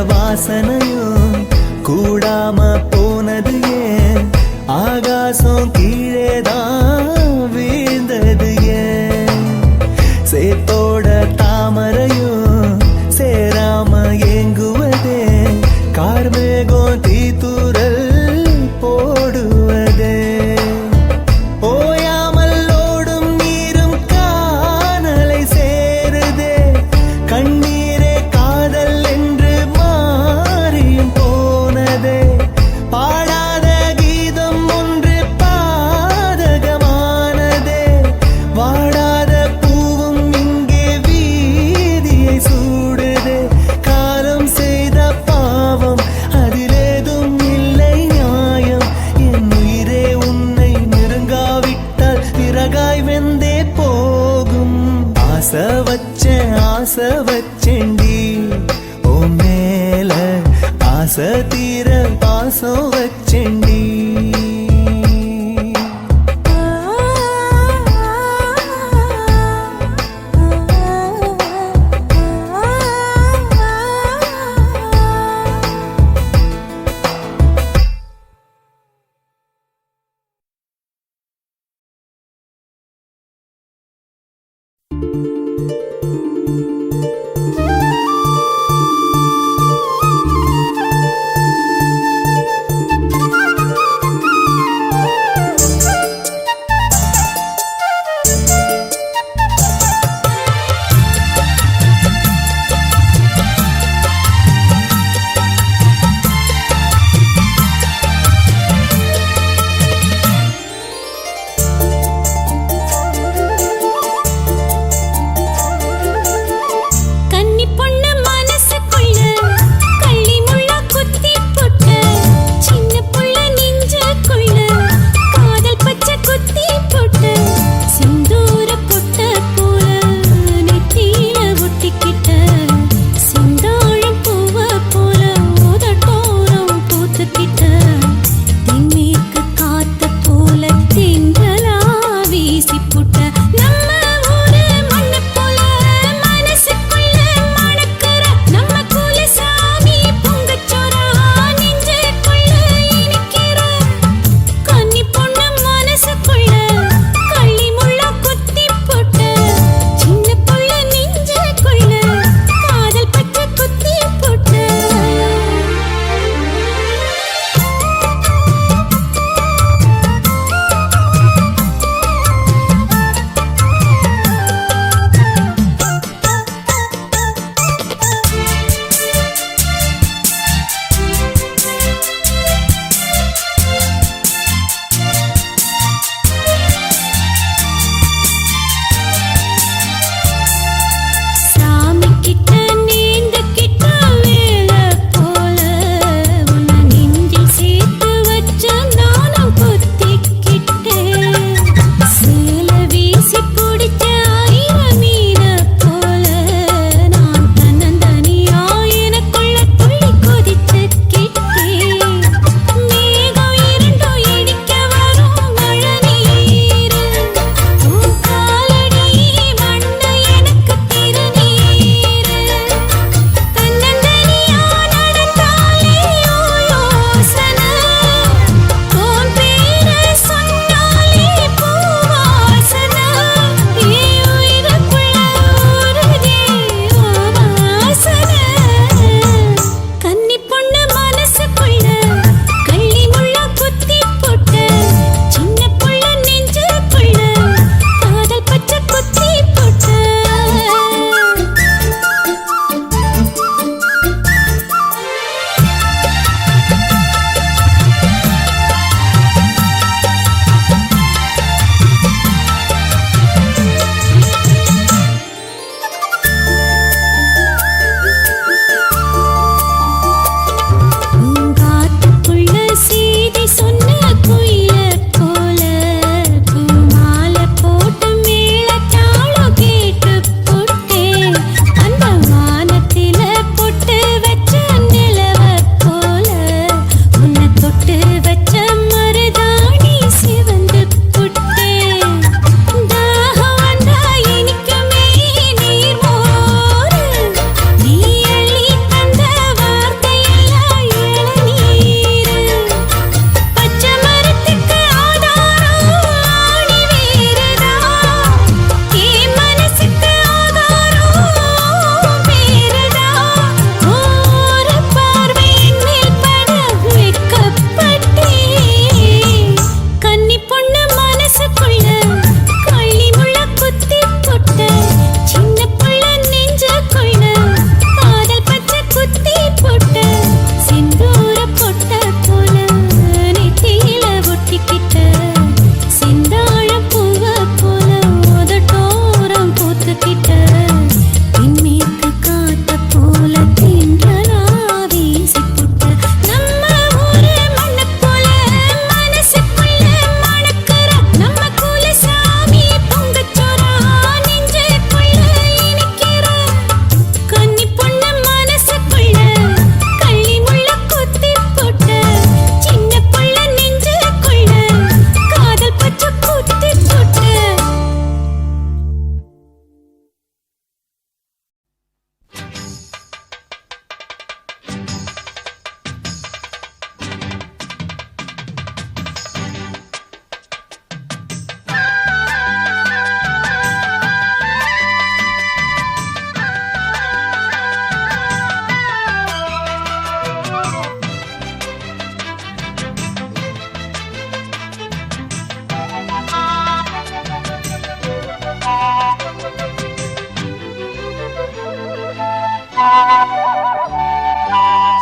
வாசனையும் கூடாம போனது ஏன் ஆகாசம் கீழேதான் வீழ்ந்தது ஏன் சேத்தோட தாமரையும் சேராம ஏங்குவதே கார்மேகம் தீத்துரல் போடுவதே ஓயாமல் ஓடும் நீரும் காணலை சேருதே கண்ணீரே காதல் என்று மாறியும் போனதே பாடாத கீதம் ஒன்று பாதகமானதே வாடாத பூவும் இங்கே வீதியை சூடுதே காலம் செய்த பாவம் அதிலேதும் இல்லை நியாயம் என் உயிரே உன்னை நெருங்காவிட்டால் பிறகாய் வெந்தே போகும் ஆசை வச்சேண்டி ஓ மேல ஆசை தீர பாசம் வச்சேண்டி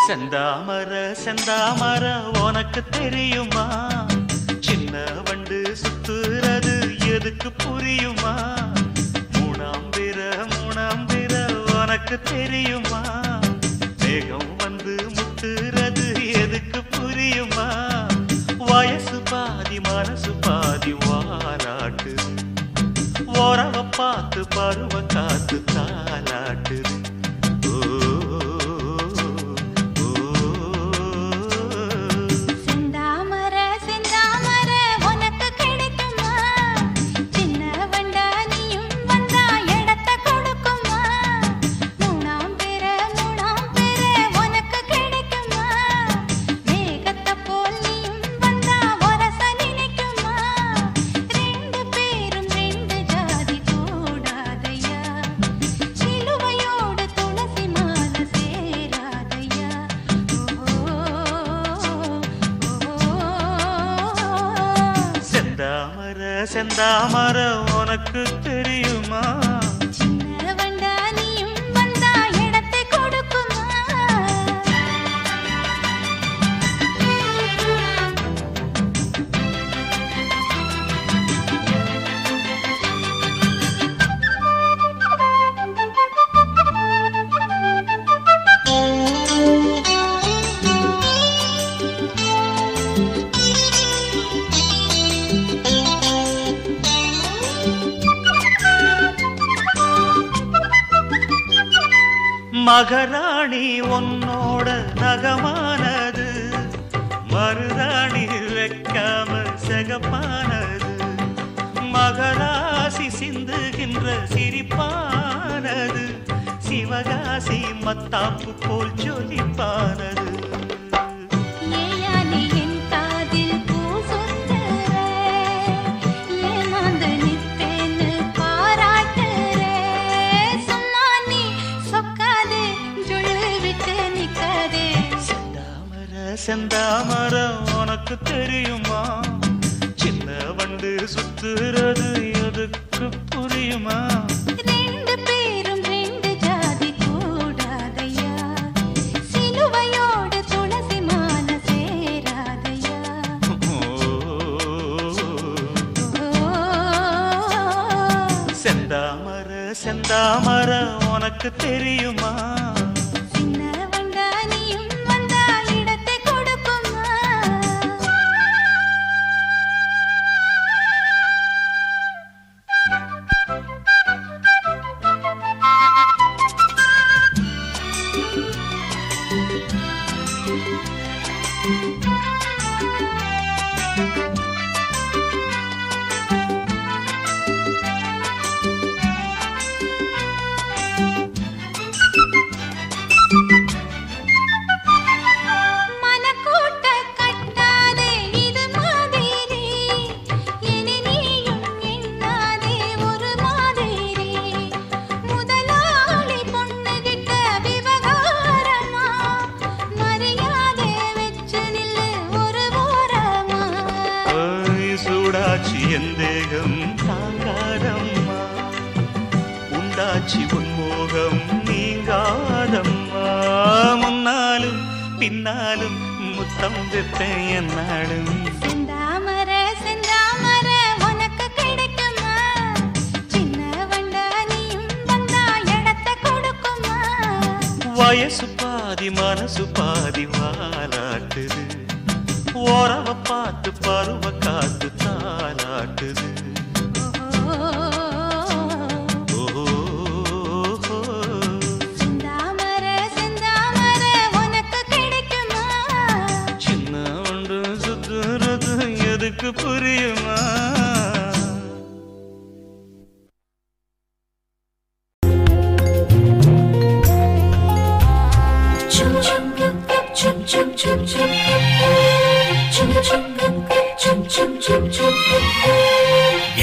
செந்தாமர செந்தாமர உனக்கு தெரியுமா, சின்ன வண்டு சுத்துறது எதுக்கு புரியுமா, மூணாம் பிற உனக்கு தெரியுமா, மேகம் வந்து முத்துறது எதுக்கு புரியுமா, வயசு பாதி மனசு பாதி வாராட்டு, உறவ பார்த்து பருவ காத்து தாலாட்டுது. செந்தாமர உனக்கு தெரியுமா, சின்ன வண்டா நீயும் வந்தா இடத்தை கொடுக்குமா, மகராணி உன்னோட நகமானது, மருதாணி வைக்காம செகப்பானது, மகராசி சிந்துகின்ற சிரிப்பானது, சிவகாசி மத்தாப்பு போல் ஜொலிப்பானது. செந்தாமர உனக்கு தெரியுமா, சின்ன வண்டு சுத்துறது எதுக்கு புரியுமா, ரெண்டு பேரும் ரெண்டு ஜாதி கூடாதையா, சிலுவையோடு துளசி மாலை சேராதையா. செந்தாமர செந்தாமர உனக்கு தெரியுமா, எந்தேகம் தாங்காதம்மா, உண்டாச்சி உன்மோகம் நீங்காதம்மா, முன்னாலும் பின்னாலும் முத்தம் வைப்பேன் என்னாலும். செந்தாமர செந்தாமர உனக்கு கிடைக்குமா, சின்ன வண்டா நீயும் வந்தா இடத்தை கொடுக்குமா, வயசு பாதி மனசு பாதி வாலாட்டுது, உறவ பார்த்து பருவ காத்து தாலாட்டுது. செந்தாமர செந்தாமர உனக்கு கிடைக்குமா, சின்ன ஒன்று சுத்துறது எதுக்கு புரியுமா,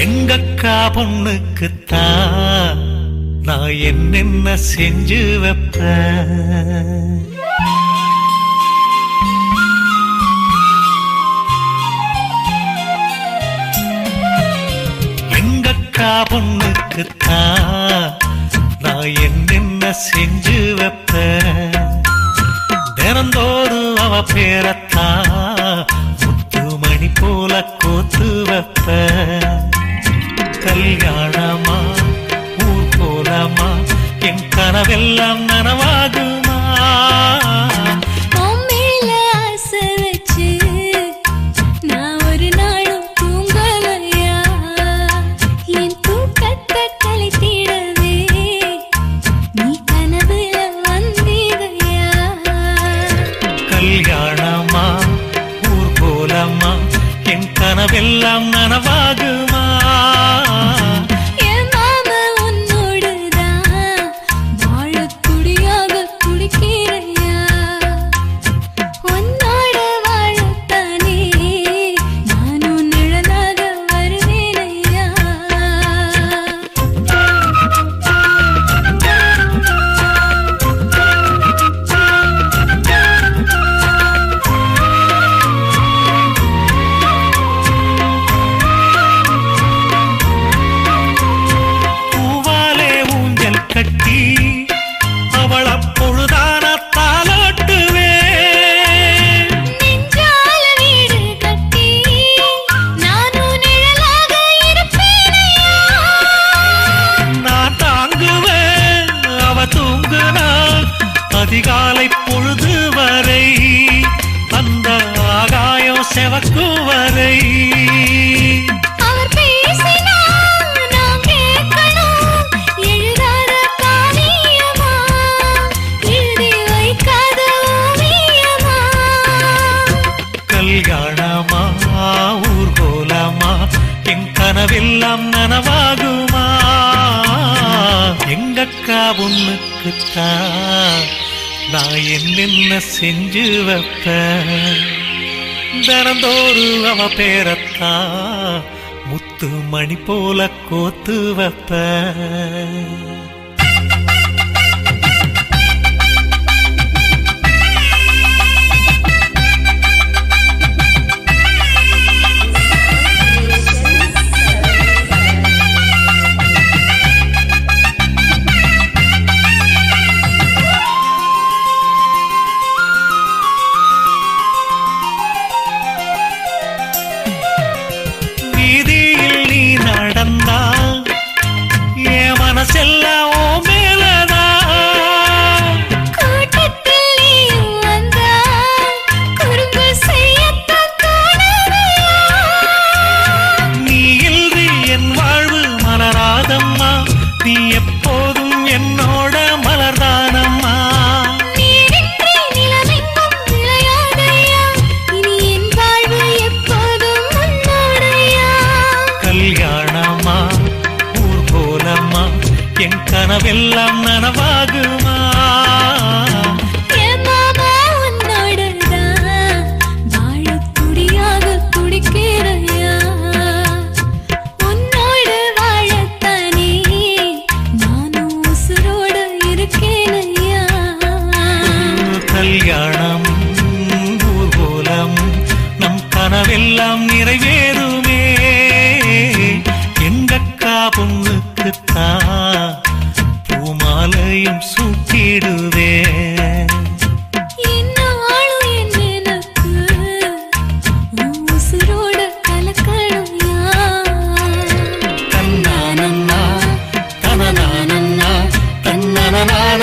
எங்கக்கா பொண்ணுக்குத்தான் நான் என்னென்ன செஞ்சு வைப்பேன், எங்கக்கா பொண்ணுக்குத்தான் நான் நான் என்னென்ன செஞ்சு வைப்பேன் தினந்தோறும் அவ பேரத்தான் முத்து மணி போல கோத்து வைப்பேன் கல்யாணமா ஊர் போலமா என் கனவெல்லாம் நனவாகுமா உன் மேல ஆசை வச்சு நான் ஒரு நாளும் தூங்கலையா என் தூக்கத்தை கலைத்திடவே நீ கனவுல வந்திடையா கல்யாணமா ஊர் போலமா என் கனவெல்லாம் நனவாகுமா என் மாமா உன்னோடுதான் வாழத் துடியாக துடிக்கிறையா உன்னோட வாழத்தானே நானும் நிழலாக வருவேனையா பூவாலே ஊஞ்சல் கட்டி அவள் அப்பொழுதான தாலாட்டுவேன் நெஞ்சால வீடு கட்டி நானும் நிழலாக இருப்பேனையா நான் தாங்குவேன் அவ தூங்குனா அதிகாலை பொழுது வரை அந்த ஆகாயம் செவக்கும் வரை அவர் பேசினா நான் கேட்கணும் எழுதாத காவியமா எழுதி வைக்காத ஓவியமா கல்யாணமா ஊர் போலமா என் கனவெல்லாம் நனவாகுமா எங்கக்கா பொண்ணுக்குத்தான் நான் என்னென்ன செஞ்சு வைப்பேன் தினந்தோறும் அவ பேரத்தான் முத்து மணி போல கோத்து வைப்பேன் வீதியில் நீ நடந்தா என் மனசெல்லாம் ஓ மேலதான் கூட்டத்தில் நீயும் வந்தா குறும்பு செய்யத்தான் தோணுதையா நீ இன்றி என் வாழ்வு மலராதம்மா நீ எப்போதும் என்னோட மலர்தானம்மா நீரின்றி நிலமெங்கும் விளையாதையா இனி என் வாழ்வு எப்போதும் உன்னோடையா கல்யாணமா ஊர் போலம்மா என் கனவெல்லாம் நனவாகுமா என் மாமா உன்னோடுதான் வாழத் துடியாக துடிக்கிறையா உன்னோடு வாழத்தானே நானும் உசுரோடு இருக்கேனையா கல்யாணம் ஊர் போலம் நம் கனவெல்லாம் நிறைவேறுமே எங்கக்கா பொண்ணுக்குத்தான் பூமாலையும் சூட்டிடுவேன் இந்நாளும் என் நினைப்பு உன் உசுரோடு கலக்கணும்யா தன்னானன்னா தனநானன்னா தன்னனநான